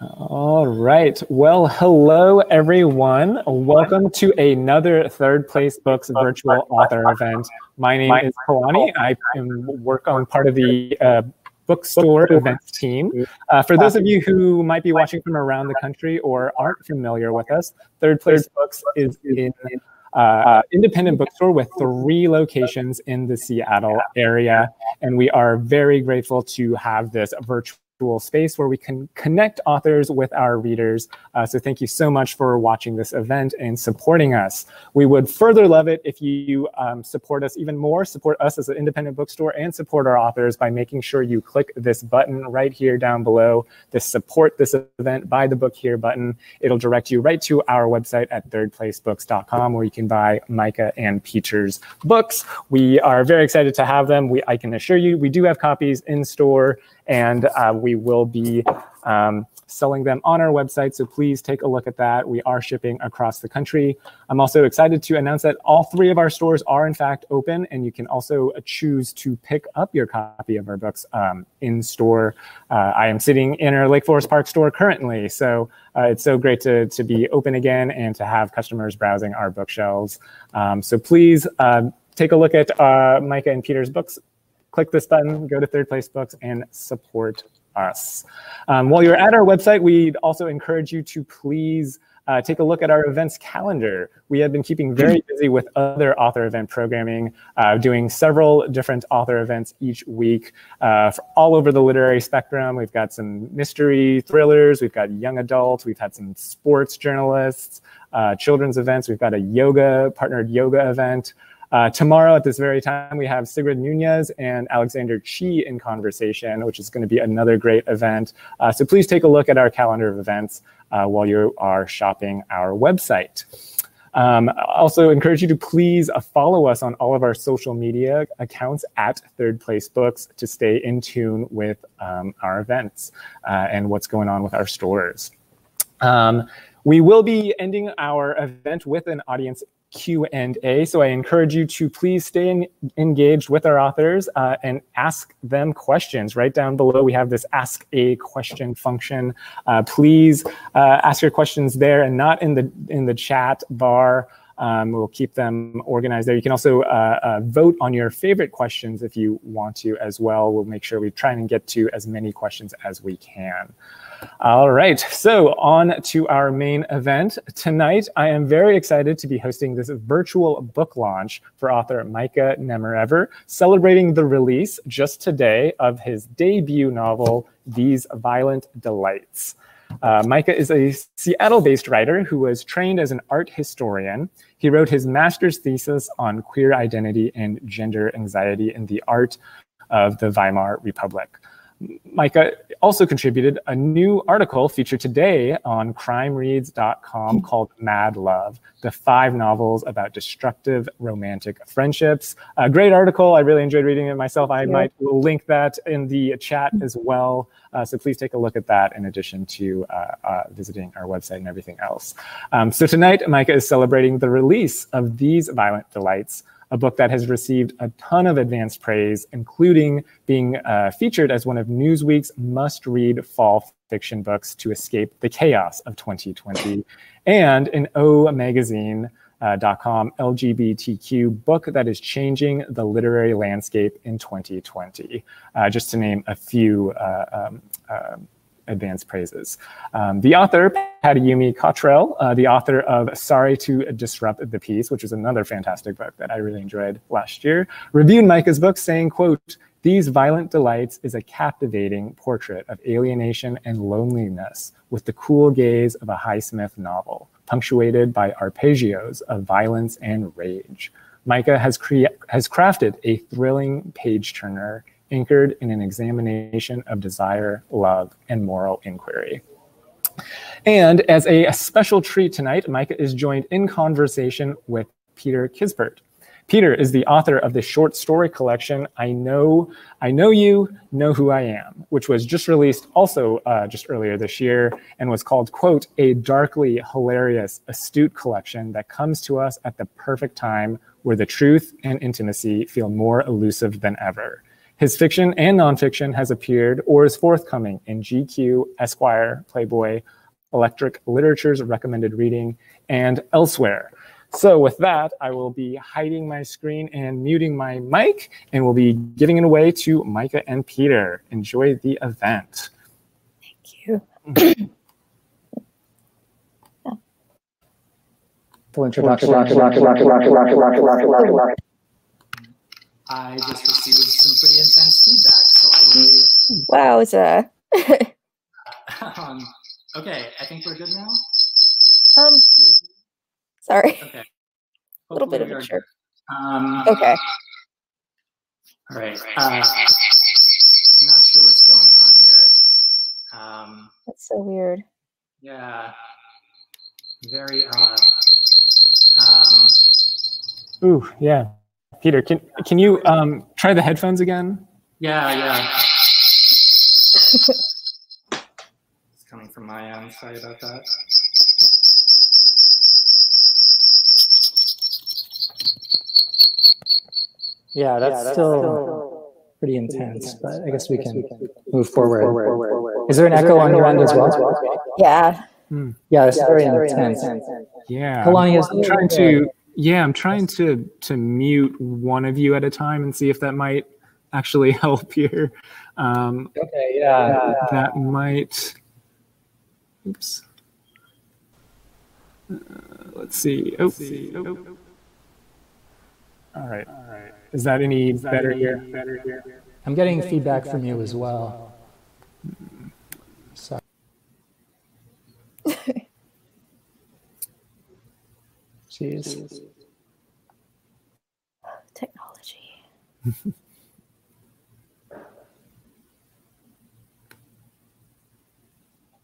All right. Well, hello, everyone. Welcome to another Third Place Books virtual author event. My name is Kalani. I work on part of the bookstore events team. For those of you who might be watching from around the country or aren't familiar with us, Third Place Books is an independent bookstore with 3 locations in the Seattle area. And we are very grateful to have this virtual space where we can connect authors with our readers. So thank you so much for watching this event and supporting us. We would further love it if you support us even more, support us as an independent bookstore, and support our authors by making sure you click this button right here down below, the support this event, buy the book here button. It'll direct you right to our website at thirdplacebooks.com where you can buy Micah and Peter's books. We are very excited to have them. I can assure you we do have copies in store, and we will be selling them on our website, so please take a look at that. We are shipping across the country. I'm also excited to announce that all 3 of our stores are in fact open, and you can also choose to pick up your copy of our books in store. I am sitting in our Lake Forest Park store currently, so it's so great to be open again and to have customers browsing our bookshelves. So please take a look at Micah and Peter's books. Click this button, go to Third Place Books, and support us. While you're at our website, we'd also encourage you to please take a look at our events calendar. We have been keeping very busy with other author event programming, doing several different author events each week all over the literary spectrum. We've got some mystery thrillers, we've got young adults, we've had some sports journalists, children's events, we've got a partnered yoga event. Tomorrow at this very time, we have Sigrid Nunez and Alexander Chi in conversation, which is going to be another great event. So please take a look at our calendar of events while you are shopping our website. I also encourage you to please follow us on all of our social media accounts at Third Place Books to stay in tune with our events and what's going on with our stores. We will be ending our event with an audience Q&A, so I encourage you to please stay engaged with our authors and ask them questions. Right down below, we have this Ask a Question function. Please ask your questions there and not in the chat bar. We'll keep them organized there. You can also vote on your favorite questions if you want to as well. We'll make sure we try and get to as many questions as we can. All right, so on to our main event. Tonight, I am very excited to be hosting this virtual book launch for author Micah Nemerever, celebrating the release just today of his debut novel, These Violent Delights. Micah is a Seattle-based writer who was trained as an art historian. He wrote his master's thesis on queer identity and gender anxiety in the art of the Weimar Republic. Micah also contributed a new article featured today on crimereads.com called Mad Love, the 5 novels about destructive romantic friendships. A great article. I really enjoyed reading it myself. I might link that in the chat as well. So please take a look at that in addition to visiting our website and everything else. So tonight, Micah is celebrating the release of These Violent Delights, a book that has received a ton of advanced praise, including being featured as one of Newsweek's must-read fall fiction books to escape the chaos of 2020, and an Magazine.com LGBTQ book that is changing the literary landscape in 2020, just to name a few advanced praises. The author, Patty Cottrell, the author of Sorry to Disrupt the Peace, which is another fantastic book that I really enjoyed last year, reviewed Micah's book saying, quote, "These Violent Delights is a captivating portrait of alienation and loneliness with the cool gaze of a Highsmith novel, punctuated by arpeggios of violence and rage. Micah has crafted a thrilling page-turner anchored in an examination of desire, love, and moral inquiry." And as a special treat tonight, Micah is joined in conversation with Peter Kispert. Peter is the author of the short story collection, I Know You, Know Who I Am, which was just released also just earlier this year and was called, quote, "a darkly hilarious, astute collection that comes to us at the perfect time where the truth and intimacy feel more elusive than ever. His fiction and nonfiction has appeared or is forthcoming in GQ, Esquire, Playboy, Electric Literature's Recommended Reading, and elsewhere. So with that, I will be hiding my screen and muting my mic, and we'll be giving it away to Micah and Peter. Enjoy the event. Thank you. Full introduction. I just received some pretty intense feedback, so I will be... Wowza. Okay, I think we're good now. Sorry. Okay. A little bit of a chirp. Okay. Okay. All right. I'm not sure what's going on here. That's so weird. Yeah. Very odd. Ooh, yeah. Peter, can you try the headphones again? Yeah. It's coming from my end. Sorry about that. Yeah, that's still pretty intense, but I guess we can move forward. Is there an echo on your end as well? Yeah. Yeah, it's very intense. Yeah. Kalani, I'm trying to mute one of you at a time and see if that might actually help here. Okay, yeah. That might. Oops. Let's see. Oh. All right. Is that any better here? I'm getting feedback from you as well. Sorry. Jeez. Technology.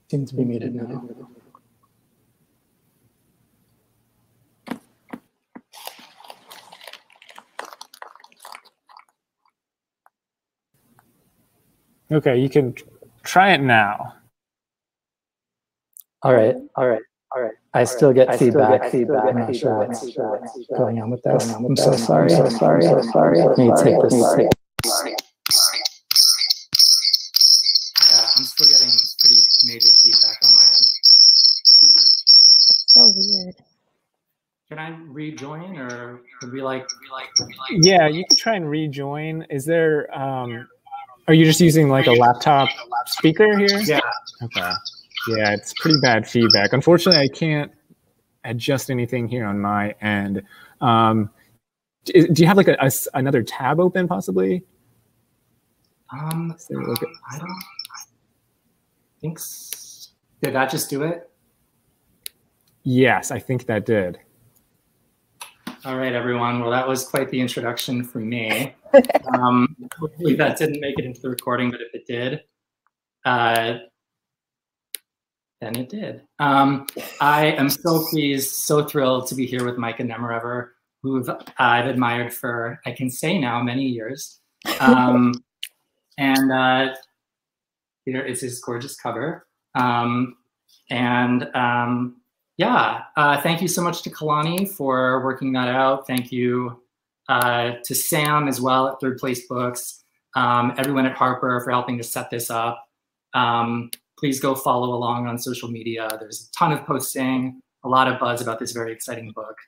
Seems to be muted now. Okay, you can try it now. All right. I still get feedback. I'm not sure what's going on with this. I'm so sorry. Let me take this. Yeah, I'm still getting pretty major feedback on my end. So weird. Can I rejoin, or would we like? Yeah, you can try and rejoin. Is there? Are you just using like a laptop speaker here? Yeah. Okay. Yeah, it's pretty bad feedback. Unfortunately, I can't adjust anything here on my end. Do you have like another tab open possibly? I don't think so. Did that just do it? Yes, I think that did. All right, everyone. Well, that was quite the introduction for me. Hopefully that didn't make it into the recording, but if it did, then it did. I am so pleased, so thrilled to be here with Micah Nemerever, who I've admired for, I can say now, many years. And here is his gorgeous cover. Thank you so much to Kalani for working that out. Thank you to Sam as well at Third Place Books, everyone at Harper for helping to set this up. Please go follow along on social media. There's a ton of posting, a lot of buzz about this very exciting book.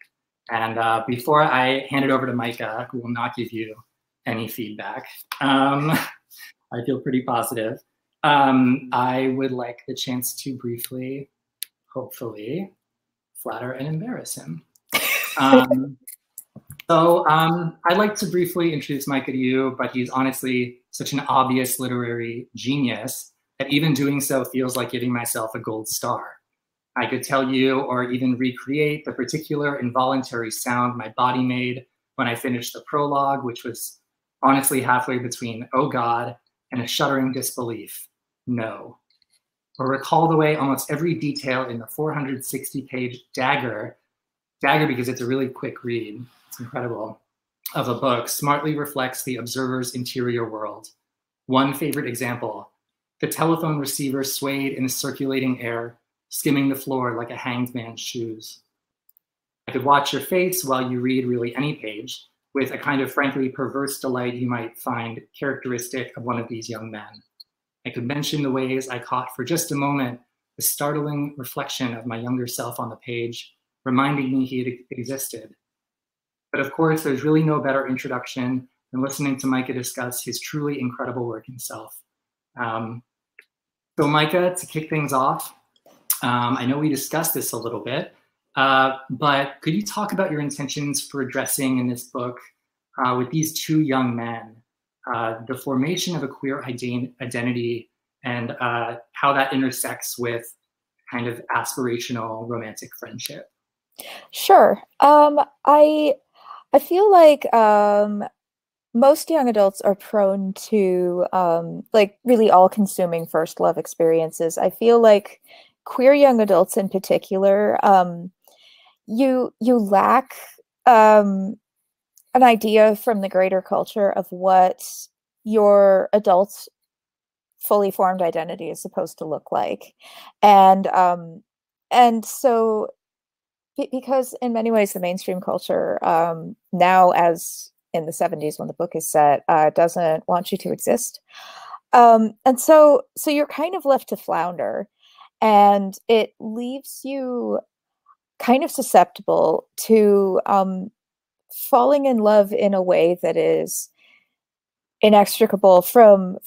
And before I hand it over to Micah, who will not give you any feedback, I feel pretty positive. I would like the chance to briefly, hopefully, flatter and embarrass him. I'd like to briefly introduce Micah to you, but he's honestly such an obvious literary genius that even doing so feels like giving myself a gold star. I could tell you or even recreate the particular involuntary sound my body made when I finished the prologue, which was honestly halfway between, oh God, and a shuddering disbelief, no. Or recall the way almost every detail in the 460-page dagger because it's a really quick read, it's incredible, of a book smartly reflects the observer's interior world. One favorite example, the telephone receiver swayed in the circulating air, skimming the floor like a hanged man's shoes. I could watch your face while you read really any page, with a kind of frankly perverse delight you might find characteristic of one of these young men. I could mention the ways I caught for just a moment the startling reflection of my younger self on the page, reminding me he had existed. But of course, there's really no better introduction than listening to Micah discuss his truly incredible work himself. So Micah, to kick things off, I know we discussed this a little bit, but could you talk about your intentions for addressing in this book with these two young men, the formation of a queer identity and how that intersects with kind of aspirational romantic friendship? Sure. I feel like most young adults are prone to like really all-consuming first love experiences. I feel like queer young adults in particular, you lack an idea from the greater culture of what your adult fully formed identity is supposed to look like. And so because in many ways the mainstream culture now, as in the 70s when the book is set, doesn't want you to exist. And so you're kind of left to flounder, and it leaves you kind of susceptible to falling in love in a way that is inextricable from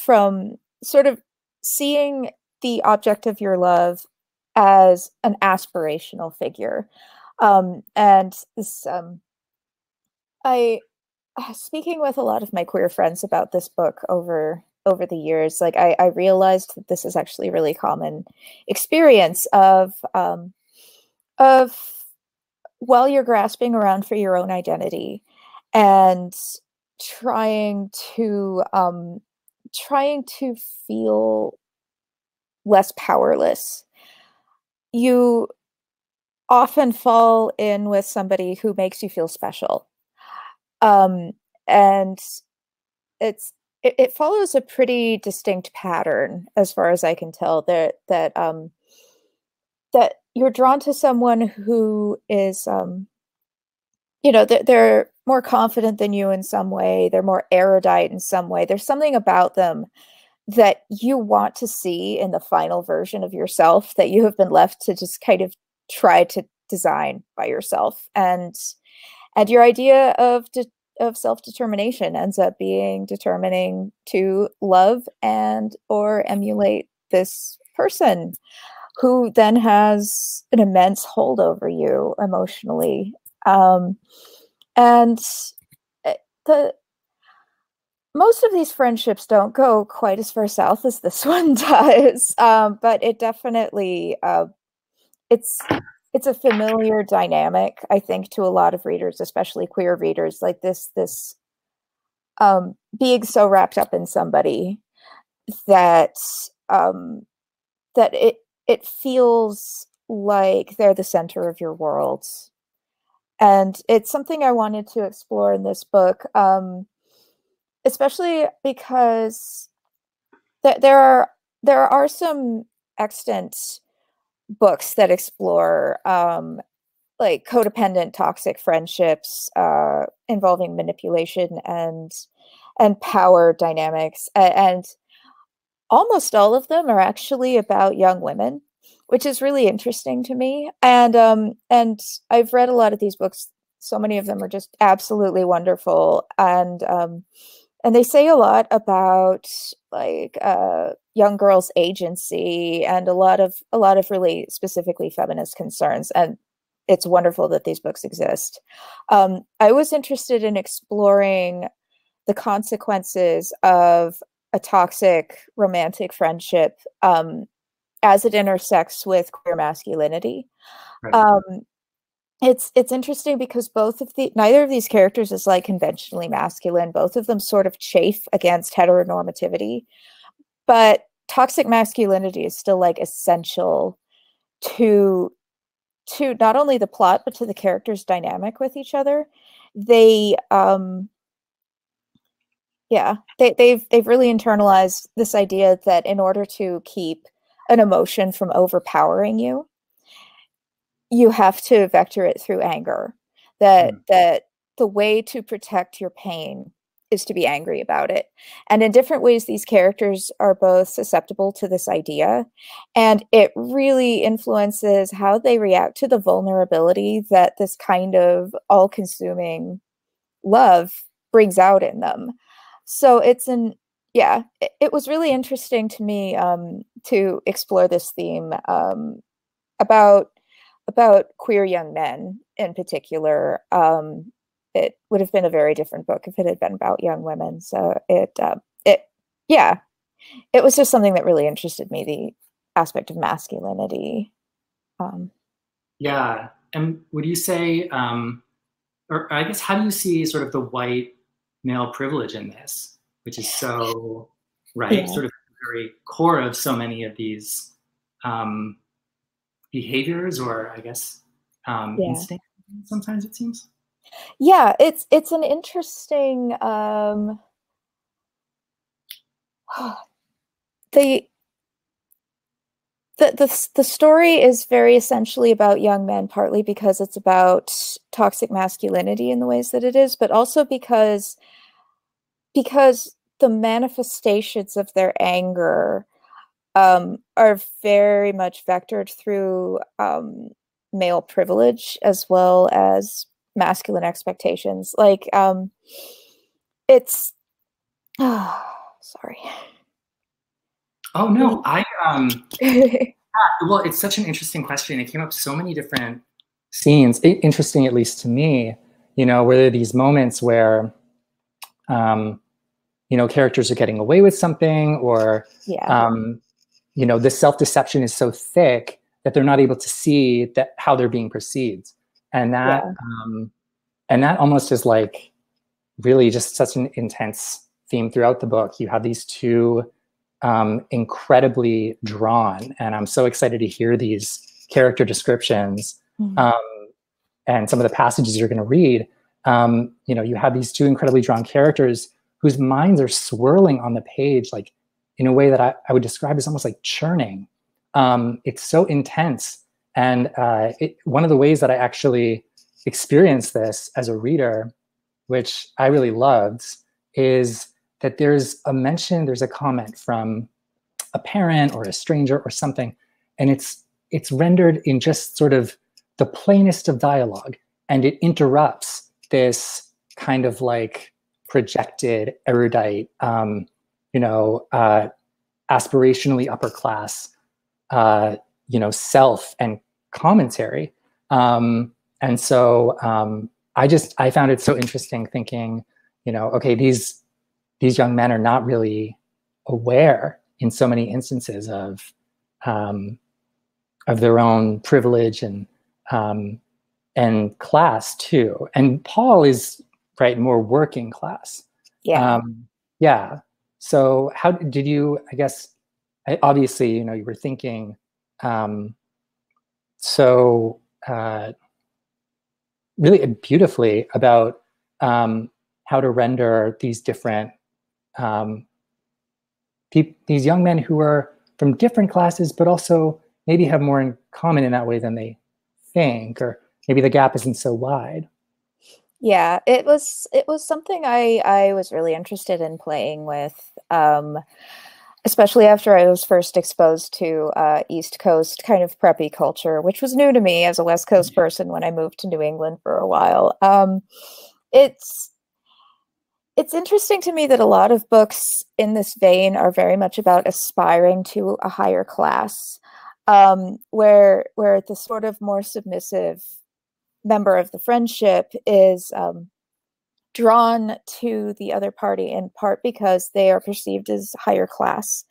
sort of seeing the object of your love as an aspirational figure. And this, speaking with a lot of my queer friends about this book over the years, like I realized that this is actually a really common experience of while you're grasping around for your own identity and trying to feel less powerless, you often fall in with somebody who makes you feel special. And it follows a pretty distinct pattern, as far as I can tell, that you're drawn to someone who is, they're more confident than you in some way. They're more erudite in some way. There's something about them that you want to see in the final version of yourself that you have been left to just kind of try to design by yourself. And your idea of self-determination ends up being determining to love and or emulate this person who then has an immense hold over you emotionally. And most of these friendships don't go quite as far south as this one does, but it definitely, it's a familiar dynamic, I think, to a lot of readers, especially queer readers, like this being so wrapped up in somebody that that it feels like they're the center of your world. And it's something I wanted to explore in this book, especially because there are some extant books that explore like codependent toxic friendships involving manipulation and power dynamics, and almost all of them are actually about young women, which is really interesting to me. And I've read a lot of these books. So many of them are just absolutely wonderful, and they say a lot about like young girls' agency and a lot of really specifically feminist concerns. And it's wonderful that these books exist. I was interested in exploring the consequences of a toxic romantic friendship as it intersects with queer masculinity. Right. It's interesting because neither of these characters is like conventionally masculine. Both of them sort of chafe against heteronormativity, but toxic masculinity is still like essential to not only the plot, but to the characters' dynamic with each other. They've really internalized this idea that in order to keep an emotion from overpowering you, you have to vector it through anger. That the way to protect your pain is to be angry about it. And in different ways, these characters are both susceptible to this idea. And it really influences how they react to the vulnerability that this kind of all-consuming love brings out in them. So it's it was really interesting to me to explore this theme about queer young men in particular. It would have been a very different book if it had been about young women. So it was just something that really interested me, the aspect of masculinity. Yeah. And would you say, or I guess, how do you see sort of the white male privilege in this, which is so, right, sort of the very core of so many of these behaviors, or I guess instincts, sometimes it seems? Yeah, it's an interesting the story is very essentially about young men, partly because it's about toxic masculinity in the ways that it is, but also because the manifestations of their anger are very much vectored through male privilege as well as masculine expectations. Like it's sorry. Oh no, well, it's such an interesting question. It came up so many different scenes. Interesting, at least to me, you know, where there are these moments where you know, characters are getting away with something, or you know, the self-deception is so thick that they're not able to see that how they're being perceived. And that almost is like really just such an intense theme throughout the book. You have these two incredibly drawn, and I'm so excited to hear these character descriptions and some of the passages you're going to read. You know, you have these two incredibly drawn characters whose minds are swirling on the page, like in a way that I would describe as almost like churning. It's so intense. And one of the ways that I actually experienced this as a reader, which I really loved, is that there's a comment from a parent or a stranger or something, and it's rendered in just sort of the plainest of dialogue, and it interrupts this kind of like projected, erudite, you know, aspirationally upper class, you know, self and commentary. And so I found it so interesting thinking, you know, okay, these young men are not really aware in so many instances of their own privilege and class too. And Paul is more working class. Yeah. So how did you, I guess, obviously, you know, you were thinking really beautifully about how to render these different these young men who are from different classes, but also maybe have more in common in that way than they think, or maybe the gap isn't so wide. Yeah, it was something I was really interested in playing with, especially after I was first exposed to East Coast kind of preppy culture, which was new to me as a West Coast person when I moved to New England for a while. It's interesting to me that a lot of books in this vein are very much about aspiring to a higher class, where the sort of more submissive member of the friendship is drawn to the other party in part because they are perceived as higher class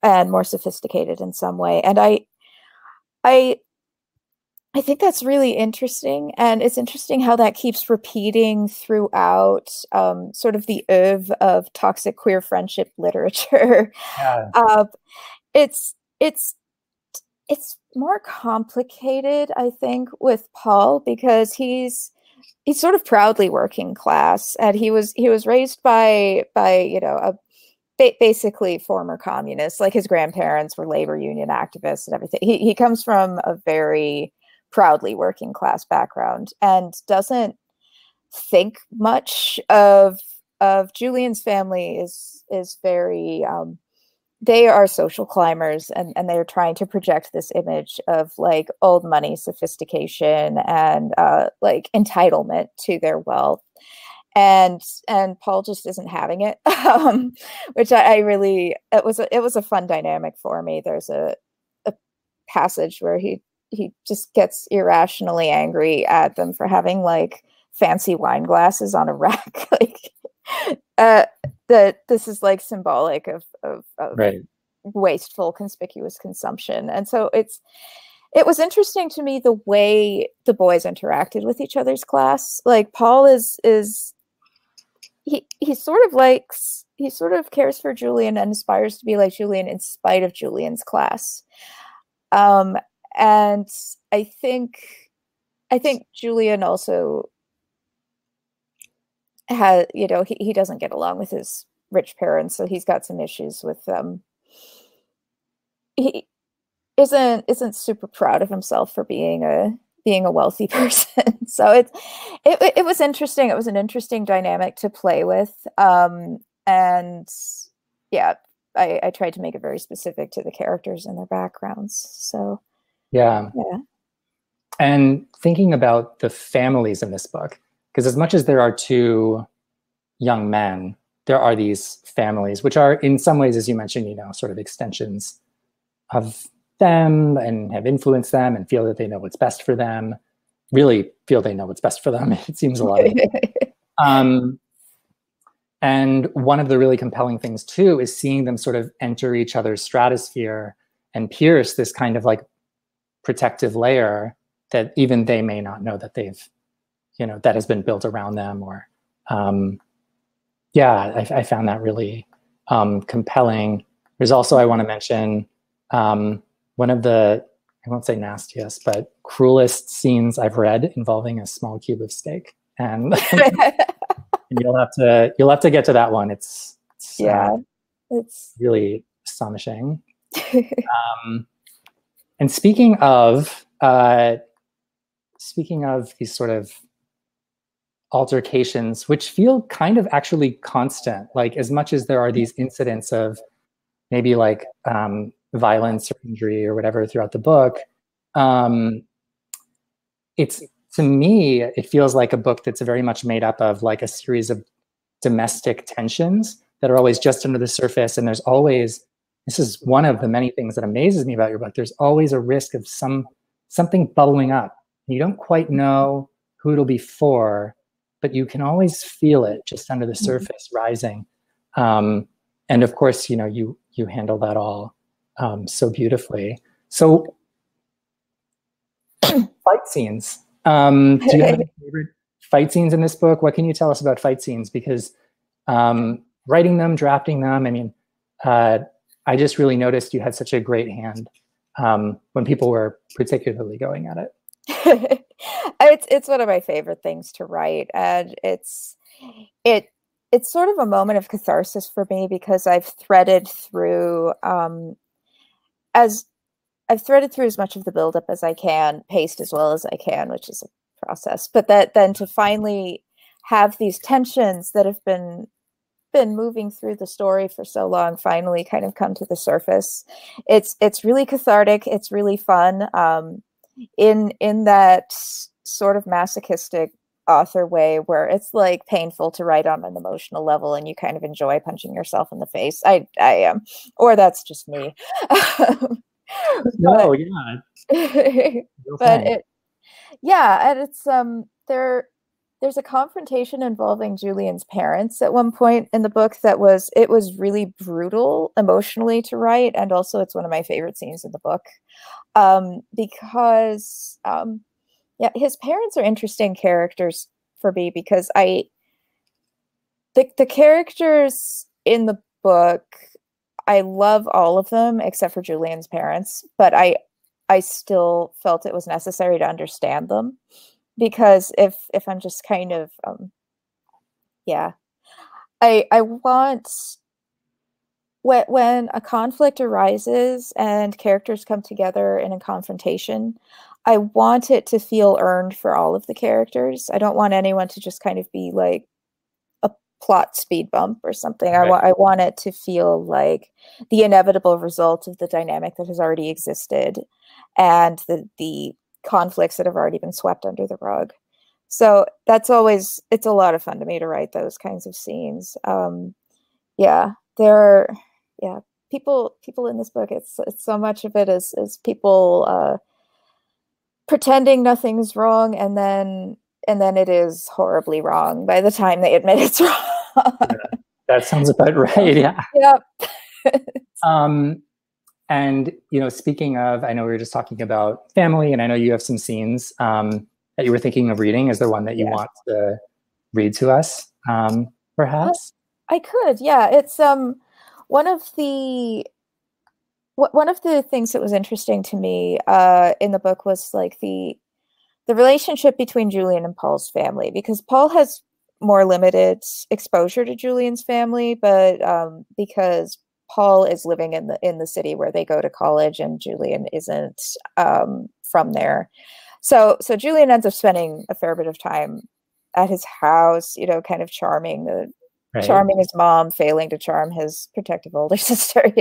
and more sophisticated in some way. And I think that's really interesting, and it's interesting how that keeps repeating throughout sort of the oeuvre of toxic queer friendship literature. Yeah. It's more complicated, I think, with Paul, because he's sort of proudly working class, and he was raised by you know basically former communists. Like his grandparents were labor union activists and everything. He comes from a very proudly working class background and doesn't think much of Julian's family is very they are social climbers, and they're trying to project this image of like old money sophistication and like entitlement to their wealth. And Paul just isn't having it, which I really, it was a fun dynamic for me. There's a passage where he just gets irrationally angry at them for having like fancy wine glasses on a rack. Like that this is like symbolic of right. wasteful, conspicuous consumption. And so it was interesting to me the way the boys interacted with each other's class. Like Paul is he sort of cares for Julian and aspires to be like Julian in spite of Julian's class. And I think Julian also has, you know, he doesn't get along with his rich parents, so he's got some issues with them. He isn't super proud of himself for being a wealthy person. So it was interesting. It was an interesting dynamic to play with. And yeah, I tried to make it very specific to the characters and their backgrounds. So yeah. And thinking about the families in this book, because as much as there are two young men, there are these families, which are in some ways, as you mentioned, you know, sort of extensions of them and have influenced them and feel that they know what's best for them, really feel they know what's best for them. It seems a lot of it. And one of the really compelling things too is seeing them sort of enter each other's stratosphere and pierce this kind of like protective layer that even they may not know that they've, you know, that has been built around them. Or yeah, I found that really compelling. There's also, I want to mention, one of the, I won't say nastiest, but cruelest scenes I've read involving a small cube of steak. And you'll have to get to that one. It's really astonishing. And speaking of these sort of altercations, which feel kind of actually constant, like as much as there are these incidents of maybe like violence or injury or whatever throughout the book, it's, to me, it feels like a book that's very much made up of like a series of domestic tensions that are always just under the surface. And there's always, this is one of the many things that amazes me about your book, there's always a risk of something bubbling up. You don't quite know who it'll be for, but you can always feel it just under the surface rising. And of course, you know, you handle that all so beautifully. So fight scenes. Do you have any favorite fight scenes in this book? What can you tell us about fight scenes? Because writing them, drafting them, I mean, I just really noticed you had such a great hand when people were particularly going at it. It's one of my favorite things to write, and it's sort of a moment of catharsis for me, because I've threaded through as much of the buildup as I can, paced as well as I can, which is a process. But then to finally have these tensions that have been moving through the story for so long finally kind of come to the surface. It's really cathartic. It's really fun. In that sort of masochistic author way where it's like painful to write on an emotional level and you kind of enjoy punching yourself in the face. I am, or that's just me. No, yeah. But and it's there's a confrontation involving Julian's parents at one point in the book that was really brutal emotionally to write, and also it's one of my favorite scenes in the book, because his parents are interesting characters for me, because the characters in the book, I love all of them except for Julian's parents, but I still felt it was necessary to understand them, because if I'm just kind of I want, when a conflict arises and characters come together in a confrontation, I want it to feel earned for all of the characters. I don't want anyone to just kind of be like a plot speed bump or something. Right. I want it to feel like the inevitable result of the dynamic that has already existed and the conflicts that have already been swept under the rug. So that's always, it's a lot of fun to me to write those kinds of scenes. Yeah, people in this book, it's so much of it is people pretending nothing's wrong, and then it is horribly wrong by the time they admit it's wrong. Yeah, that sounds about right. Yeah. Yep. And speaking of, I know we were just talking about family, and I know you have some scenes that you were thinking of reading. Is there one that you want to read to us, perhaps? I could, yeah. It's one of the things that was interesting to me in the book was like the relationship between Julian and Paul's family, because Paul has more limited exposure to Julian's family, but because Paul is living in the city where they go to college, and Julian isn't from there. So Julian ends up spending a fair bit of time at his house, kind of charming his mom, failing to charm his protective older sister,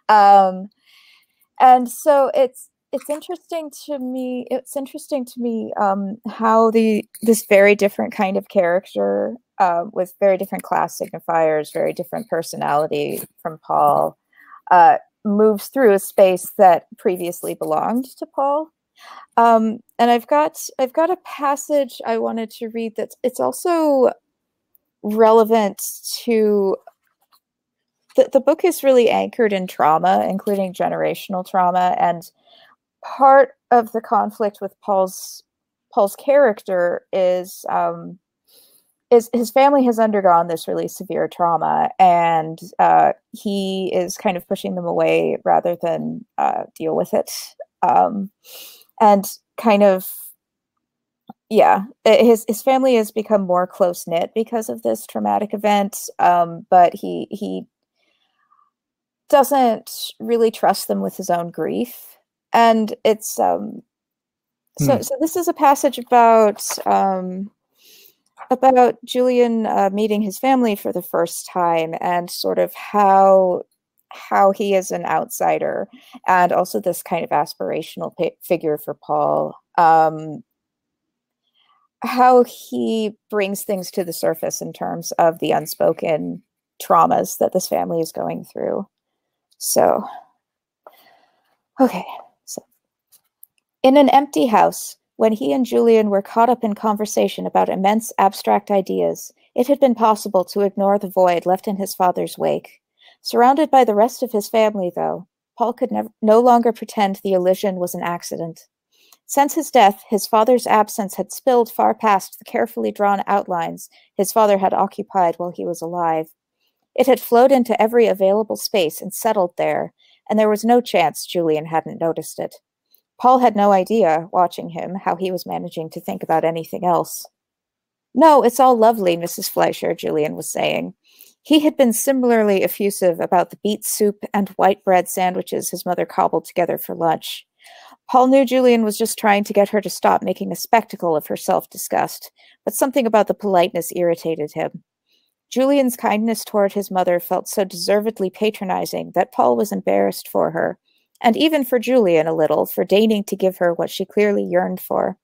and so it's interesting to me. It's interesting to me how this very different kind of character with very different class signifiers, very different personality from Paul, moves through a space that previously belonged to Paul. And I've got a passage I wanted to read it's also relevant to the book is really anchored in trauma, including generational trauma, and part of the conflict with Paul's character is his family has undergone this really severe trauma, and he is kind of pushing them away rather than deal with it, and kind of his family has become more close-knit because of this traumatic event, but he doesn't really trust them with his own grief. And it's so this is a passage about Julian meeting his family for the first time, and sort of how he is an outsider, and also this kind of aspirational figure for Paul, how he brings things to the surface in terms of the unspoken traumas that this family is going through. So, okay. So, in an empty house, when he and Julian were caught up in conversation about immense abstract ideas, it had been possible to ignore the void left in his father's wake. Surrounded by the rest of his family, though, Paul could no longer pretend the elision was an accident. Since his death, his father's absence had spilled far past the carefully drawn outlines his father had occupied while he was alive. It had flowed into every available space and settled there, and there was no chance Julian hadn't noticed it. Paul had no idea, watching him, how he was managing to think about anything else. "No, it's all lovely, Mrs. Fleischer," Julian was saying. He had been similarly effusive about the beet soup and white bread sandwiches his mother cobbled together for lunch. Paul knew Julian was just trying to get her to stop making a spectacle of her self-disgust, but something about the politeness irritated him. Julian's kindness toward his mother felt so deservedly patronizing that Paul was embarrassed for her, and even for Julian a little, for deigning to give her what she clearly yearned for.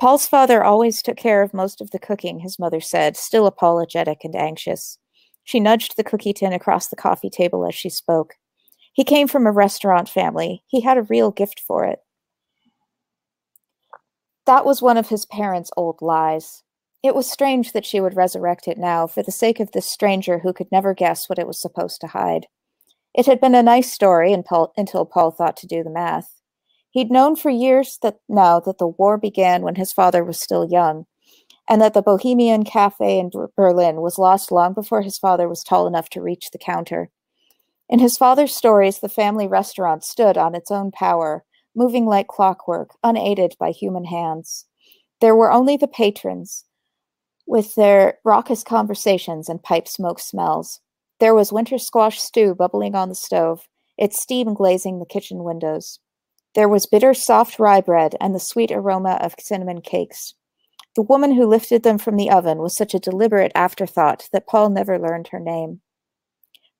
Paul's father always took care of most of the cooking, his mother said, still apologetic and anxious. She nudged the cookie tin across the coffee table as she spoke. He came from a restaurant family. He had a real gift for it. That was one of his parents' old lies. It was strange that she would resurrect it now for the sake of this stranger who could never guess what it was supposed to hide. It had been a nice story until Paul thought to do the math. He'd known for years that the war began when his father was still young, and that the Bohemian Cafe in Berlin was lost long before his father was tall enough to reach the counter. In his father's stories, the family restaurant stood on its own power, moving like clockwork, unaided by human hands. There were only the patrons, with their raucous conversations and pipe smoke smells. There was winter squash stew bubbling on the stove, its steam glazing the kitchen windows. There was bitter, soft rye bread and the sweet aroma of cinnamon cakes. The woman who lifted them from the oven was such a deliberate afterthought that Paul never learned her name.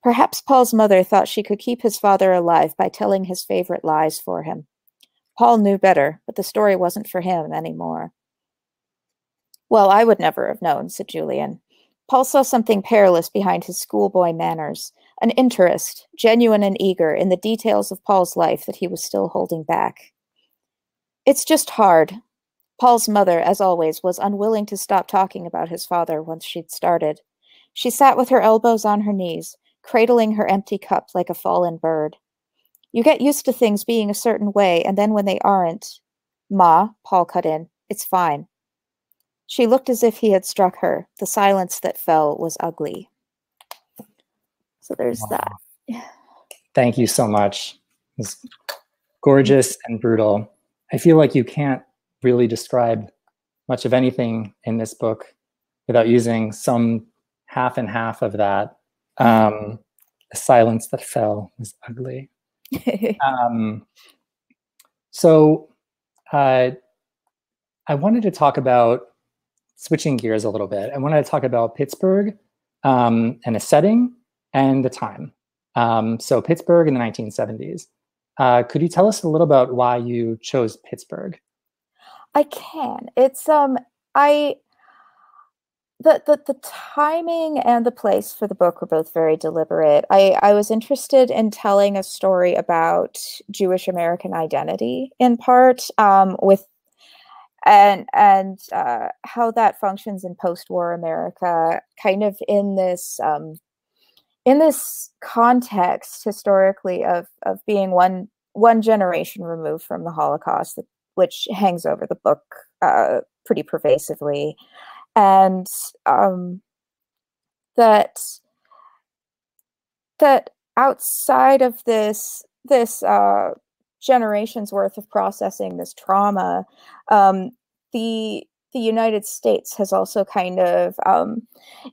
Perhaps Paul's mother thought she could keep his father alive by telling his favorite lies for him. Paul knew better, but the story wasn't for him anymore. Well, I would never have known, said Julian. Paul saw something perilous behind his schoolboy manners, an interest, genuine and eager, in the details of Paul's life that he was still holding back. It's just hard. Paul's mother, as always, was unwilling to stop talking about his father once she'd started. She sat with her elbows on her knees, cradling her empty cup like a fallen bird. You get used to things being a certain way, and then when they aren't... Ma, Paul cut in, it's fine. She looked as if he had struck her. The silence that fell was ugly. So there's that. Thank you so much. It's gorgeous and brutal. I feel like you can't really describe much of anything in this book without using some half and half of that. The silence that fell was ugly. So I wanted to talk about, switching gears a little bit, I wanted to talk about Pittsburgh and a setting and the time. So Pittsburgh in the 1970s. Could you tell us a little about why you chose Pittsburgh? I can. It's the timing and the place for the book were both very deliberate. I was interested in telling a story about Jewish American identity in part, with and how that functions in post-war America, kind of in this context historically of being one generation removed from the Holocaust, which hangs over the book pretty pervasively, and that outside of this generation's worth of processing this trauma, the United States has also kind of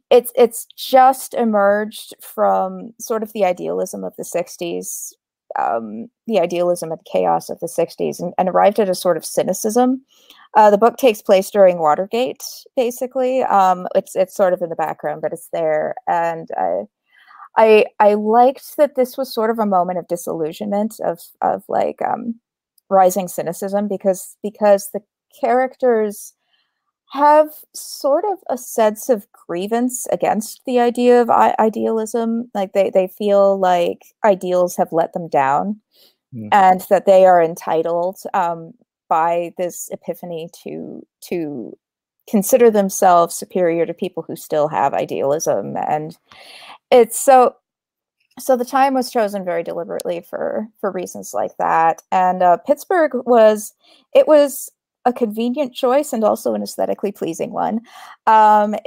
it's just emerged from sort of the idealism of the 60s, the idealism and chaos of the 60s, and arrived at a sort of cynicism. The book takes place during Watergate, basically. It's sort of in the background, but it's there. And I liked that this was sort of a moment of disillusionment, of like rising cynicism, because the characters have sort of a sense of grievance against the idea of idealism. Like they feel like ideals have let them down, and that they are entitled by this epiphany to consider themselves superior to people who still have idealism. And it's so the time was chosen very deliberately for reasons like that. And Pittsburgh was a convenient choice and also an aesthetically pleasing one. I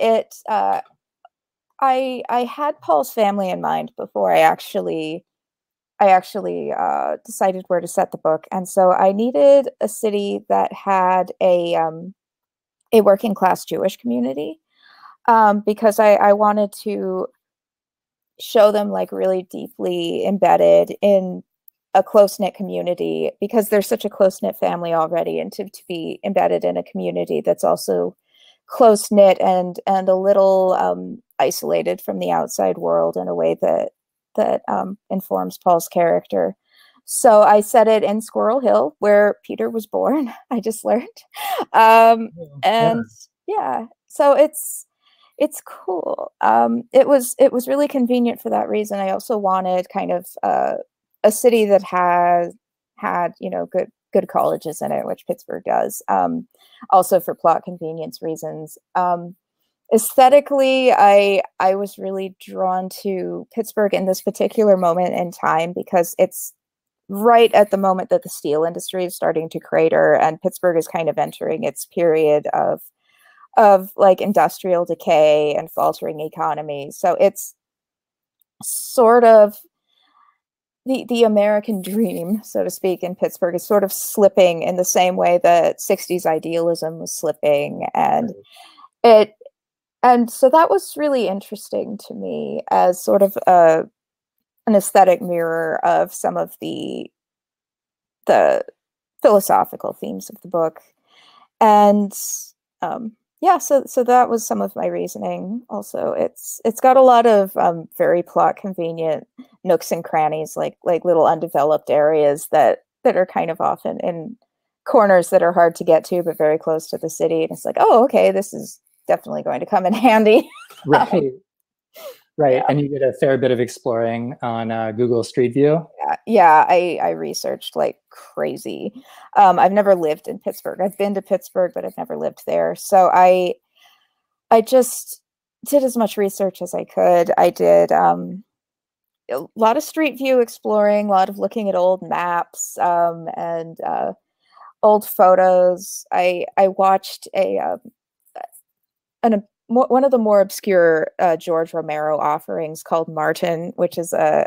had Paul's family in mind before I actually decided where to set the book, and so I needed a city that had a working class Jewish community, because I wanted to show them like really deeply embedded in a close-knit community, because they're such a close-knit family already, and to be embedded in a community that's also close-knit and a little isolated from the outside world in a way that informs Paul's character. So I set it in Squirrel Hill, where Peter was born. I just learned, and yeah, so it's cool. It was really convenient for that reason. I also wanted kind of a city that had good colleges in it, which Pittsburgh does. Also for plot convenience reasons. Aesthetically, I was really drawn to Pittsburgh in this particular moment in time, because it's right at the moment that the steel industry is starting to crater, and Pittsburgh is kind of entering its period of like industrial decay and faltering economy. So it's sort of the American dream, so to speak, in Pittsburgh is sort of slipping in the same way that 60s idealism was slipping, and so that was really interesting to me as sort of an aesthetic mirror of some of the philosophical themes of the book. And yeah, so that was some of my reasoning. Also, it's got a lot of very plot convenient nooks and crannies, like little undeveloped areas that are kind of often in corners that are hard to get to, but very close to the city. And it's like, oh, okay, this is definitely going to come in handy. Right. Right. Yeah. And you did a fair bit of exploring on Google Street View. Yeah, I researched like crazy. I've never lived in Pittsburgh. I've been to Pittsburgh, but I've never lived there. So I just did as much research as I could. I did a lot of street view exploring, a lot of looking at old maps and old photos. I watched one of the more obscure George Romero offerings called Martin, which is a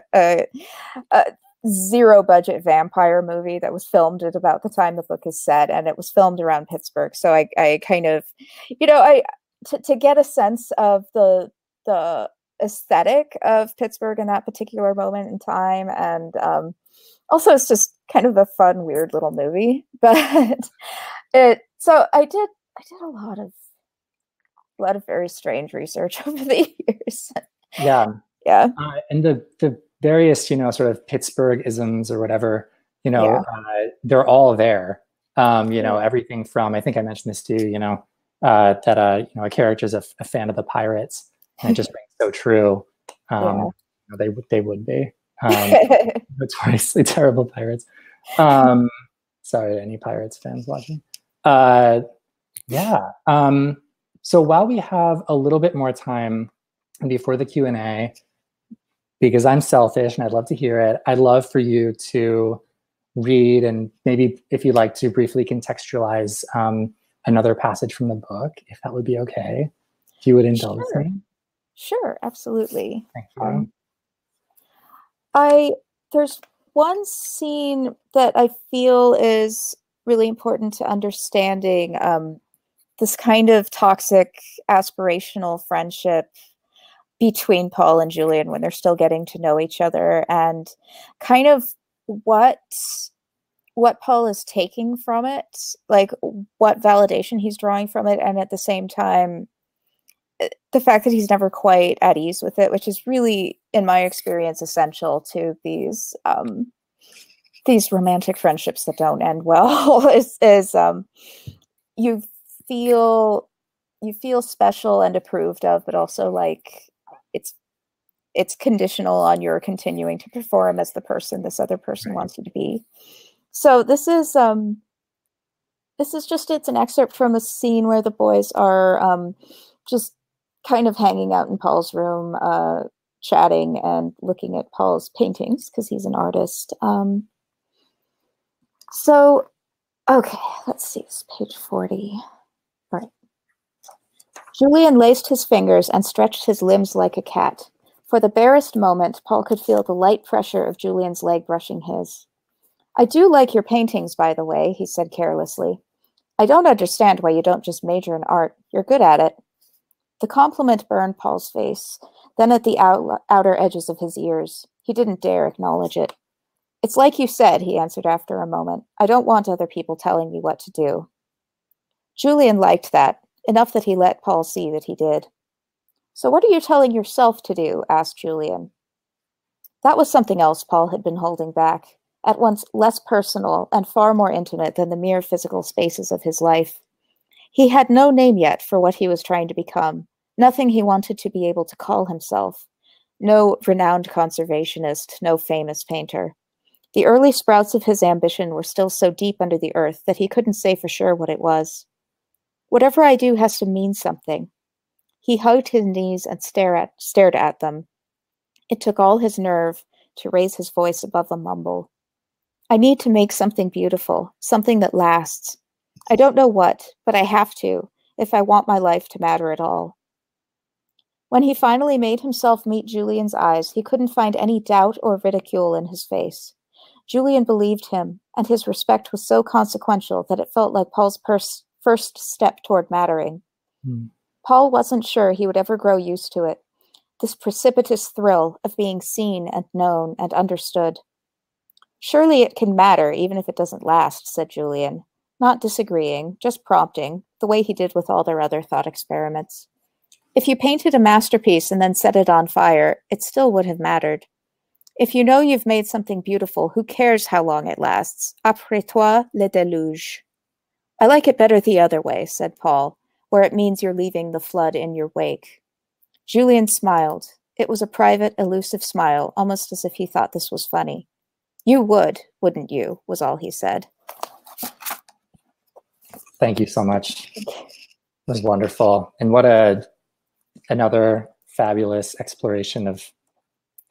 zero budget vampire movie that was filmed at about the time the book is set, and it was filmed around Pittsburgh. So I kind of, to get a sense of the aesthetic of Pittsburgh in that particular moment in time, and also it's just kind of a fun, weird little movie. But so I did a lot of very strange research over the years. Yeah. Yeah. And the various, sort of Pittsburgh isms or whatever, they're all there. Everything from, I think I mentioned this too, that a character is a fan of the Pirates, and it just rings so true. They would be notoriously terrible Pirates. Sorry to any Pirates fans watching. So while we have a little bit more time before the Q&A, because I'm selfish and I'd love to hear it, I'd love for you to read, and maybe if you'd like to briefly contextualize another passage from the book, if that would be okay, if you would indulge me. Sure, absolutely. Thank you. There's one scene that I feel is really important to understanding this kind of toxic aspirational friendship between Paul and Julian when they're still getting to know each other, and kind of what Paul is taking from it, like what validation he's drawing from it, and at the same time the fact that he's never quite at ease with it, which is really, in my experience, essential to these romantic friendships that don't end well. is you feel special and approved of, but also like it's conditional on your continuing to perform as the person this other person wants you to be. So this is just, it's an excerpt from a scene where the boys are just kind of hanging out in Paul's room, chatting and looking at Paul's paintings because he's an artist. So, okay, let's see, it's page 40. All right. Julian laced his fingers and stretched his limbs like a cat. For the barest moment, Paul could feel the light pressure of Julian's leg brushing his. I do like your paintings, by the way, he said carelessly. I don't understand why you don't just major in art. You're good at it. The compliment burned Paul's face, then at the outer edges of his ears. He didn't dare acknowledge it. It's like you said, he answered after a moment. I don't want other people telling me what to do. Julian liked that, enough that he let Paul see that he did. So what are you telling yourself to do? Asked Julian. That was something else Paul had been holding back, at once less personal and far more intimate than the mere physical spaces of his life. He had no name yet for what he was trying to become, nothing he wanted to be able to call himself. No renowned conservationist, no famous painter. The early sprouts of his ambition were still so deep under the earth that he couldn't say for sure what it was. Whatever I do has to mean something. He hugged his knees and stared at them. It took all his nerve to raise his voice above a mumble. I need to make something beautiful, something that lasts. I don't know what, but I have to, if I want my life to matter at all. When he finally made himself meet Julian's eyes, he couldn't find any doubt or ridicule in his face. Julian believed him, and his respect was so consequential that it felt like Paul's first step toward mattering. Paul wasn't sure he would ever grow used to it, this precipitous thrill of being seen and known and understood. Surely it can matter, even if it doesn't last, said Julian, not disagreeing, just prompting, the way he did with all their other thought experiments. If you painted a masterpiece and then set it on fire, it still would have mattered. If you know you've made something beautiful, who cares how long it lasts? Après toi, le déluge. I like it better the other way, said Paul, where it means you're leaving the flood in your wake. Julian smiled. It was a private, elusive smile, almost as if he thought this was funny. You would, wouldn't you, was all he said. Thank you so much. It was wonderful. And what another fabulous exploration of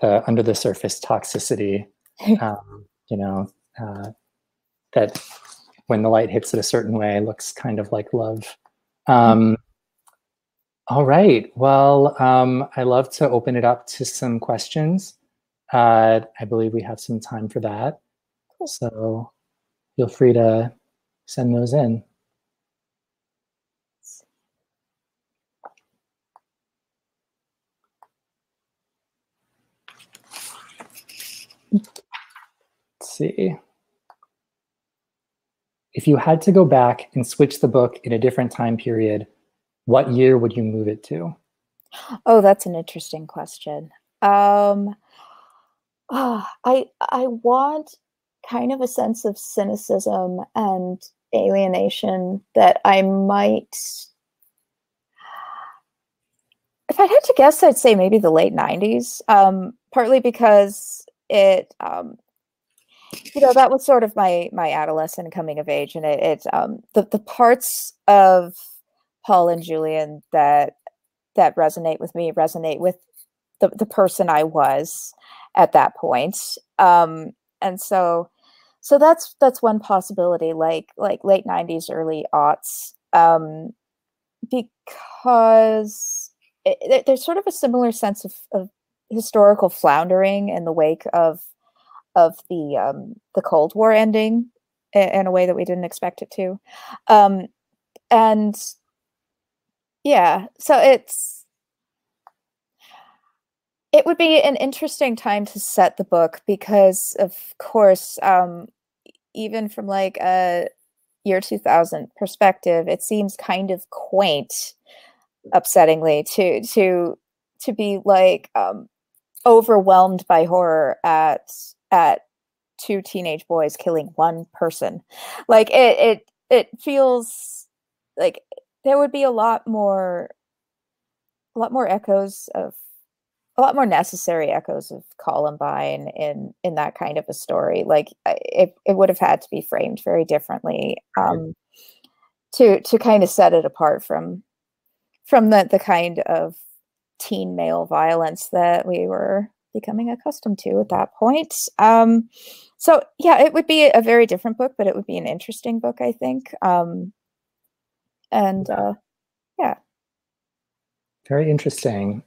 the under the surface toxicity, that when the light hits it a certain way, looks kind of like love. All right. Well, I love to open it up to some questions. I believe we have some time for that. Cool. So feel free to send those in. Let's see. If you had to go back and switch the book in a different time period, what year would you move it to? Oh, that's an interesting question. I want kind of a sense of cynicism and alienation that I might, if I had to guess, I'd say maybe the late 90s, partly because it, that was sort of my adolescent coming of age, and the parts of Paul and Julian that resonate with me resonate with the person I was at that point, and so that's one possibility, like late 90s, early aughts, because there's sort of a similar sense of historical floundering in the wake of the Cold War ending in a way that we didn't expect it to. And yeah, so it would be an interesting time to set the book because, of course, even from like a year 2000 perspective, it seems kind of quaint, upsettingly, to be like overwhelmed by horror at two teenage boys killing one person. Like it feels like there would be a lot more echoes of, a lot more necessary echoes of Columbine in that kind of a story. Like it would have had to be framed very differently to kind of set it apart from the kind of teen male violence that we were becoming accustomed to at that point. So yeah, it would be a very different book, but it would be an interesting book, I think. Yeah. Very interesting.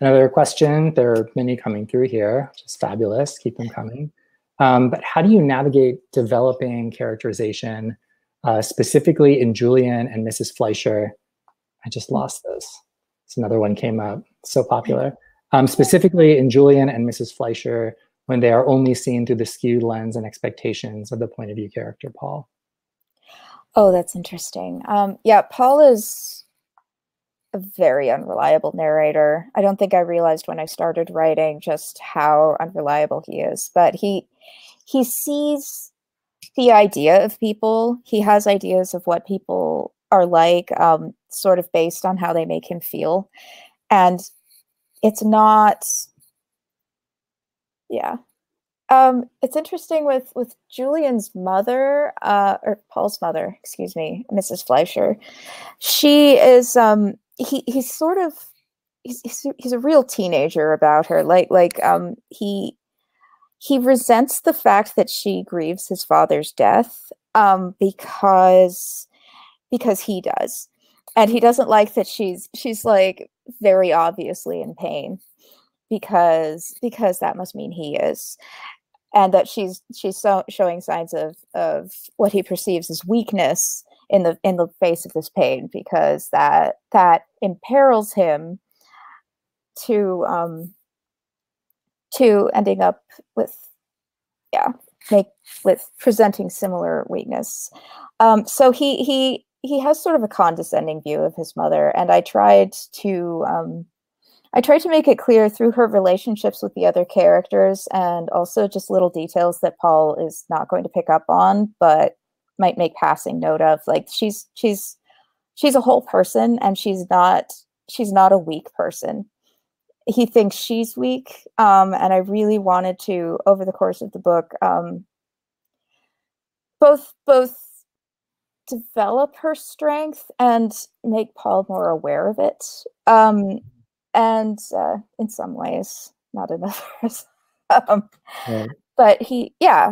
Another question, there are many coming through here, which is fabulous, keep them coming. But how do you navigate developing characterization, specifically in Julian and Mrs. Fleischer? I just lost this. It's another one came up, so popular. Specifically in Julian and Mrs. Fleischer, when they are only seen through the skewed lens and expectations of the point of view character, Paul. Oh, that's interesting. Yeah, Paul is a very unreliable narrator. I don't think I realized when I started writing just how unreliable he is, but he sees the idea of people. He has ideas of what people are like, sort of based on how they make him feel. And it's not, yeah. It's interesting with Julian's mother, or Paul's mother, excuse me, Mrs. Fleischer. She is, he's sort of, he's a real teenager about her. He resents the fact that she grieves his father's death, because he does. And he doesn't like that she's like very obviously in pain, because that must mean he is. And that she's showing signs of what he perceives as weakness in the face of this pain, because that imperils him to ending up with yeah, make with presenting similar weakness. So he has sort of a condescending view of his mother, and I tried to make it clear through her relationships with the other characters, and also just little details that Paul is not going to pick up on, but might make passing note of. Like she's a whole person, and she's not a weak person. He thinks she's weak, and I really wanted to, over the course of the book, both develop her strength and make Paul more aware of it. And in some ways, not in others. Right. But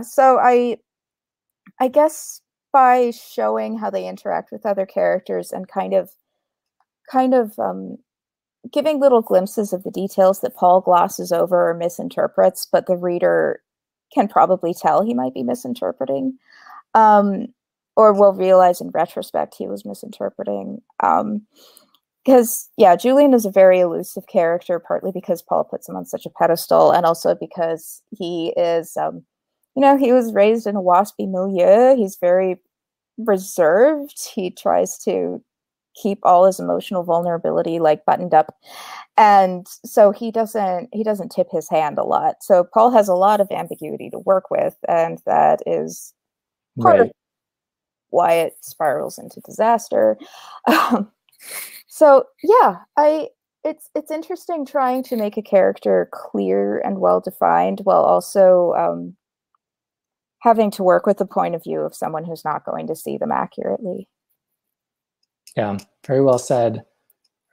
so I guess by showing how they interact with other characters and kind of giving little glimpses of the details that Paul glosses over or misinterprets, but the reader can probably tell he might be misinterpreting, or will realize in retrospect he was misinterpreting. Because, Julian is a very elusive character, partly because Paul puts him on such a pedestal, and also because he is, he was raised in a waspy milieu. He's very reserved. He tries to keep all his emotional vulnerability like buttoned up, and so he doesn't tip his hand a lot. So Paul has a lot of ambiguity to work with, and that is part of why it spirals into disaster. So it's interesting trying to make a character clear and well defined while also having to work with the point of view of someone who's not going to see them accurately. Yeah, very well said.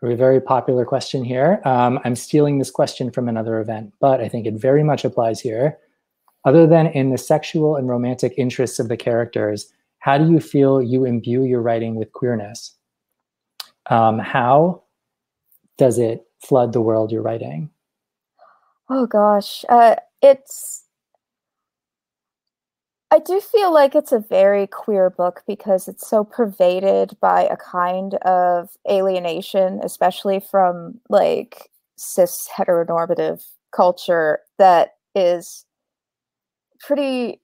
A very popular question here. I'm stealing this question from another event, but I think it very much applies here. Other than in the sexual and romantic interests of the characters, how do you feel you imbue your writing with queerness? How does it flood the world you're writing? Oh gosh, I do feel like it's a very queer book because it's so pervaded by a kind of alienation, especially from like cis heteronormative culture that is pretty.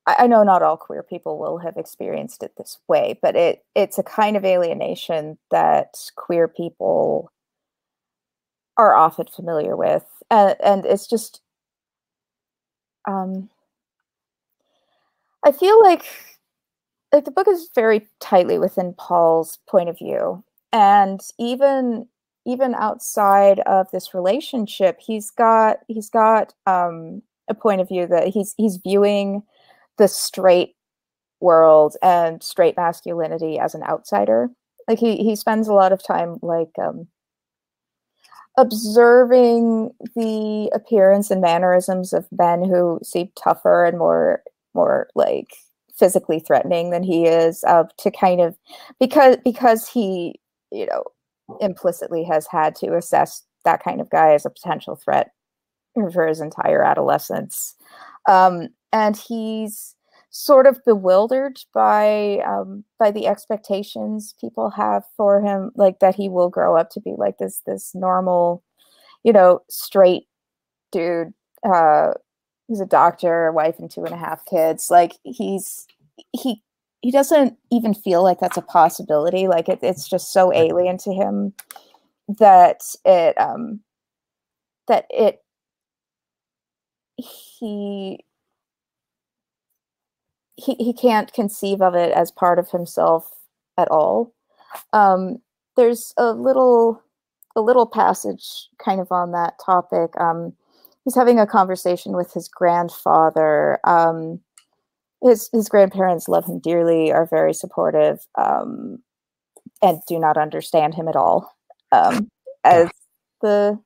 I know not all queer people will have experienced it this way, but it's a kind of alienation that queer people are often familiar with, and it's just. I feel like the book is very tightly within Paul's point of view, and even outside of this relationship, he's got a point of view that he's viewing the straight world and straight masculinity as an outsider. Like he spends a lot of time like observing the appearance and mannerisms of men who seem tougher and more like physically threatening than he is, to kind of because he implicitly has had to assess that kind of guy as a potential threat for his entire adolescence, and he's sort of bewildered by the expectations people have for him, like that he will grow up to be like this normal, straight dude. He's a doctor, a wife, and 2.5 kids. Like he doesn't even feel like that's a possibility. Like it's just so alien to him that he can't conceive of it as part of himself at all. There's a little passage kind of on that topic. He's having a conversation with his grandfather. His grandparents love him dearly, are very supportive, and do not understand him at all, as the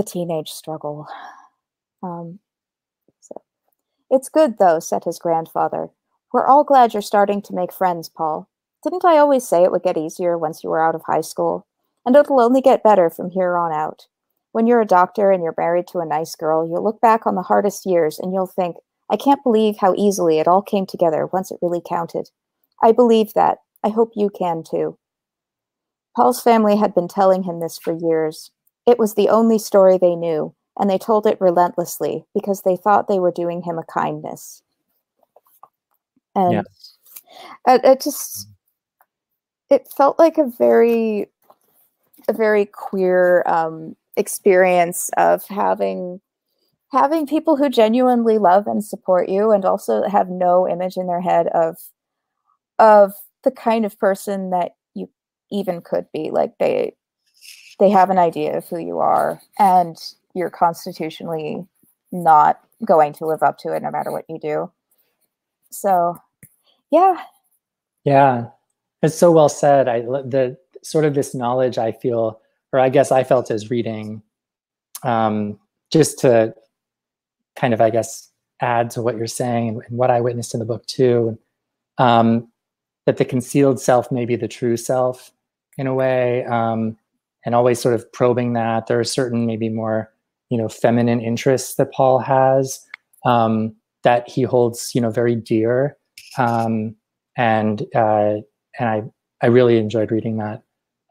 teenage struggle. So it's good though, said his grandfather. We're all glad you're starting to make friends, Paul. Didn't I always say it would get easier once you were out of high school? And it'll only get better from here on out. When you're a doctor and you're married to a nice girl, you'll look back on the hardest years and you'll think, I can't believe how easily it all came together once it really counted. I believe that. I hope you can too. Paul's family had been telling him this for years. It was the only story they knew, and they told it relentlessly because they thought they were doing him a kindness. And it felt like a very queer experience of having people who genuinely love and support you, and also have no image in their head of the kind of person that you even could be. Like they have an idea of who you are, and you're constitutionally not going to live up to it no matter what you do. So, yeah. Yeah, it's so well said. The sort of this knowledge I feel, or I guess I felt as reading, just to kind of, I guess, add to what you're saying and what I witnessed in the book too, that the concealed self may be the true self in a way, and always sort of probing that. There are certain maybe more, feminine interests that Paul has, that he holds, very dear. And I really enjoyed reading that.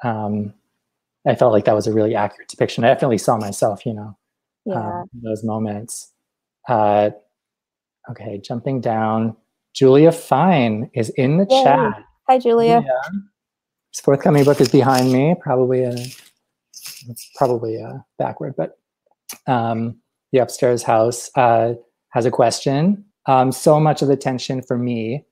I felt like that was a really accurate depiction. I definitely saw myself, in those moments. Okay, jumping down. Julia Fine is in the chat. Hi, Julia. His forthcoming book is behind me. Probably backward, but the upstairs house has a question. So much of the tension for me,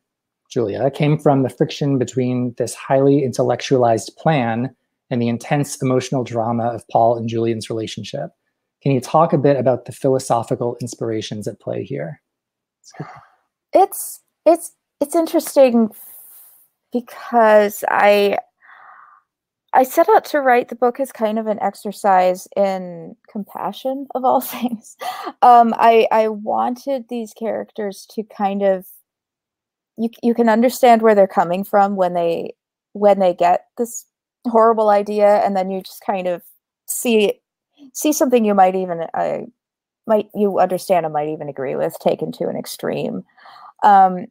Julia, came from the friction between this highly intellectualized plan and the intense emotional drama of Paul and Julian's relationship. Can you talk a bit about the philosophical inspirations at play here? It's interesting because I set out to write the book as kind of an exercise in compassion, of all things. I wanted these characters to kind of, you can understand where they're coming from when they get this horrible idea, and then you just kind of see something you might even understand and might even agree with, taken to an extreme. And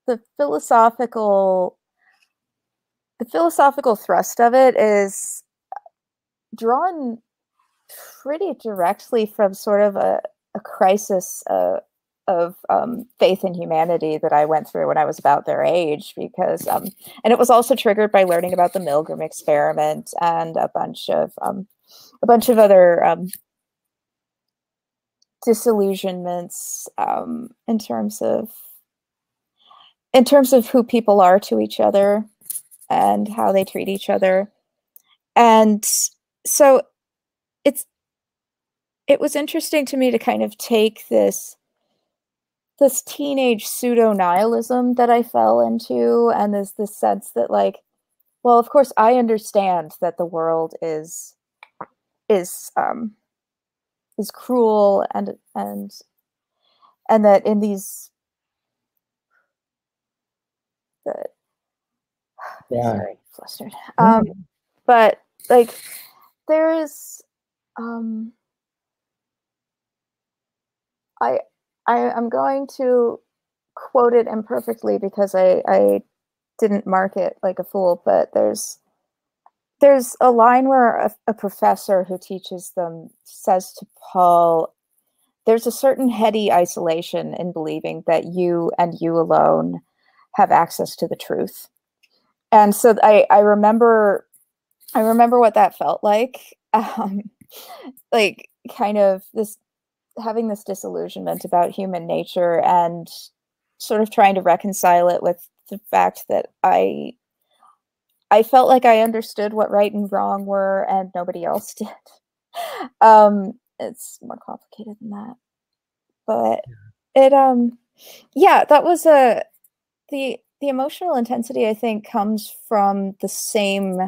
the philosophical thrust of it is drawn pretty directly from sort of a crisis of faith in humanity that I went through when I was about their age, because and it was also triggered by learning about the Milgram experiment and a bunch of other disillusionments in terms of who people are to each other and how they treat each other. And so it was interesting to me to kind of take this teenage pseudo-nihilism that I fell into, and this sense that, like, well, of course I understand that the world is cruel, and that in these sorry, flustered. But like there is I'm going to quote it imperfectly because I didn't mark it like a fool, but there's a line where a professor who teaches them says to Paul, there's a certain heady isolation in believing that you and you alone have access to the truth. And so I remember what that felt like, like kind of having this disillusionment about human nature and sort of trying to reconcile it with the fact that I felt like I understood what right and wrong were and nobody else did. It's more complicated than that, but that was the emotional intensity, I think, comes from the same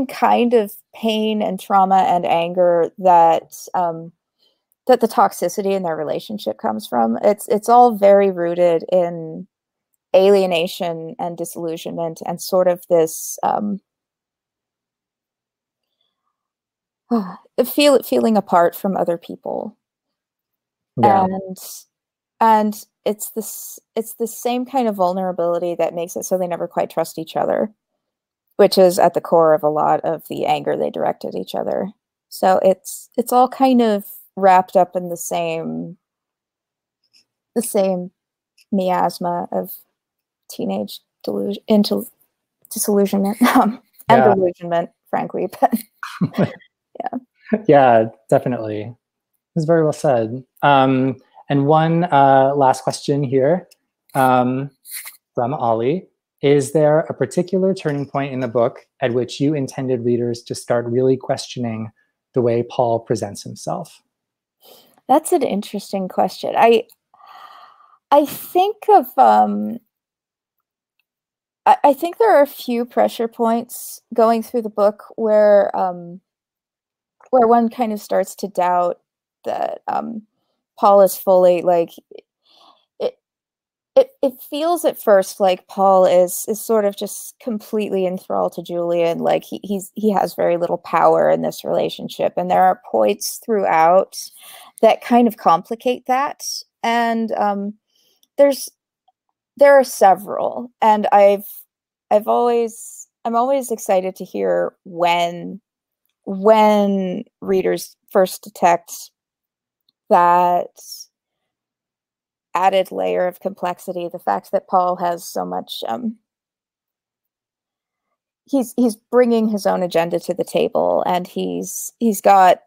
kind of pain and trauma and anger that the toxicity in their relationship comes from. It's all very rooted in alienation and disillusionment and sort of this feeling apart from other people. And it's the same kind of vulnerability that makes it so they never quite trust each other, which is at the core of a lot of the anger they direct at each other. So it's all kind of wrapped up in the same miasma of teenage disillusionment and delusionment, frankly. But Yeah, definitely. It's very well said. And one last question here from Ollie. Is there a particular turning point in the book at which you intended readers to start really questioning the way Paul presents himself? That's an interesting question. I think of I think there are a few pressure points going through the book where one kind of starts to doubt that Paul is fully like it feels at first like Paul is sort of just completely enthralled to Julian, like he has very little power in this relationship, and there are points throughout that kind of complicate that, and there are several, and I'm always excited to hear when readers first detect that added layer of complexity, the fact that Paul has so much he's bringing his own agenda to the table, and he's got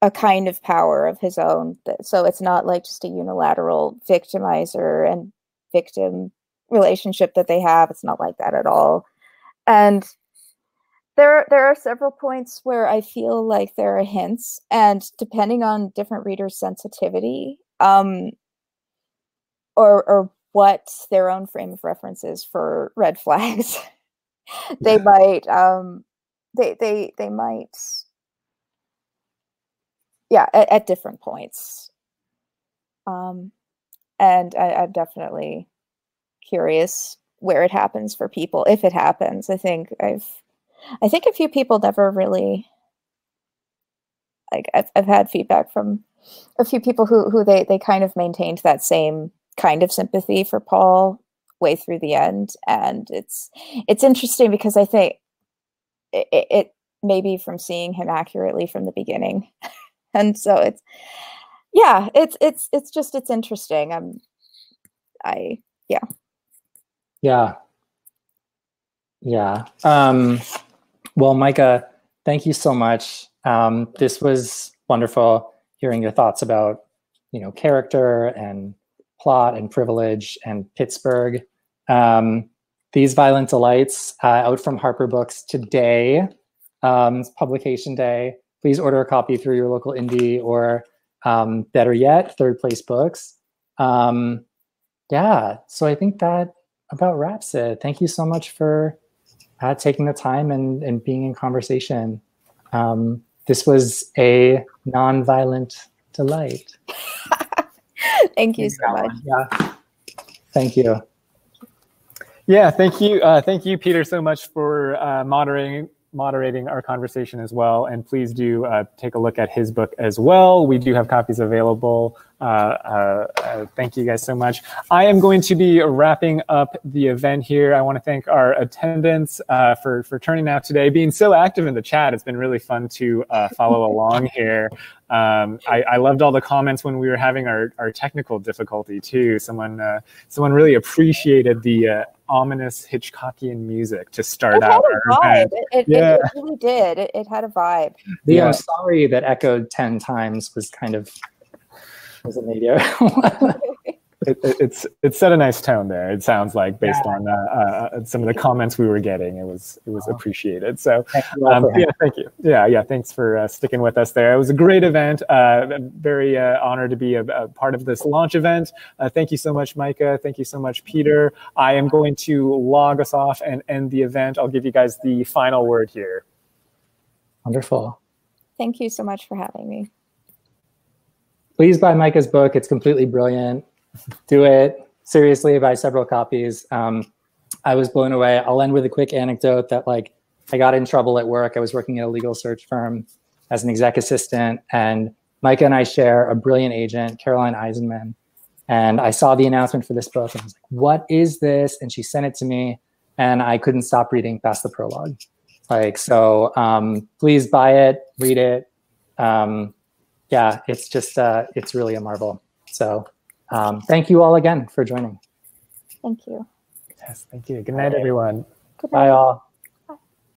a kind of power of his own, so it's not like just a unilateral victimizer and victim relationship that they have. It's not like that at all. And there are several points where I feel like there are hints, and depending on different readers' sensitivity, or what their own frame of reference is for red flags, they might they might, yeah, at different points. And I'm definitely curious where it happens for people, if it happens. I think a few people never really, like, I've had feedback from a few people who they kind of maintained that same kind of sympathy for Paul way through the end, and it's interesting because I think it may be from seeing him accurately from the beginning, and so it's interesting. Yeah. Well, Micah, thank you so much. This was wonderful hearing your thoughts about, character and plot and privilege and Pittsburgh. These Violent Delights, out from Harper Books today. It's publication day. Please order a copy through your local indie, or better yet, Third Place Books. So I think that about wraps it. Thank you so much for taking the time and being in conversation. This was a non-violent delight. Thank you so much. Yeah. Thank you. Yeah, thank you, Peter, so much for moderating our conversation as well. And please do take a look at his book as well. We do have copies available. Thank you guys so much. I am going to be wrapping up the event here. I want to thank our attendants for turning out today, being so active in the chat. It's been really fun to follow along here. I loved all the comments when we were having our technical difficulty too. Someone really appreciated the ominous Hitchcockian music to start out our event. It really did. It had a vibe. I'm sorry that echoed 10 times was kind of was a media. It set a nice tone there. It sounds like, based on some of the comments we were getting, it was appreciated. So thank you. Yeah, thanks for sticking with us there. It was a great event. Very honored to be a part of this launch event. Thank you so much, Micah. Thank you so much, Peter. I am going to log us off and end the event. I'll give you guys the final word here. Wonderful. Thank you so much for having me. Please buy Micah's book. It's completely brilliant. Do it. Seriously, buy several copies. I was blown away. I'll end with a quick anecdote that, I got in trouble at work. I was working at a legal search firm as an exec assistant, and Micah and I share a brilliant agent, Caroline Eisenman. And I saw the announcement for this book, and I was like, what is this? And she sent it to me, and I couldn't stop reading past the prologue. So please buy it, read it. Yeah, it's just, it's really a marvel. So thank you all again for joining. Thank you. Yes, thank you. Good night, everyone. Good night. Bye all.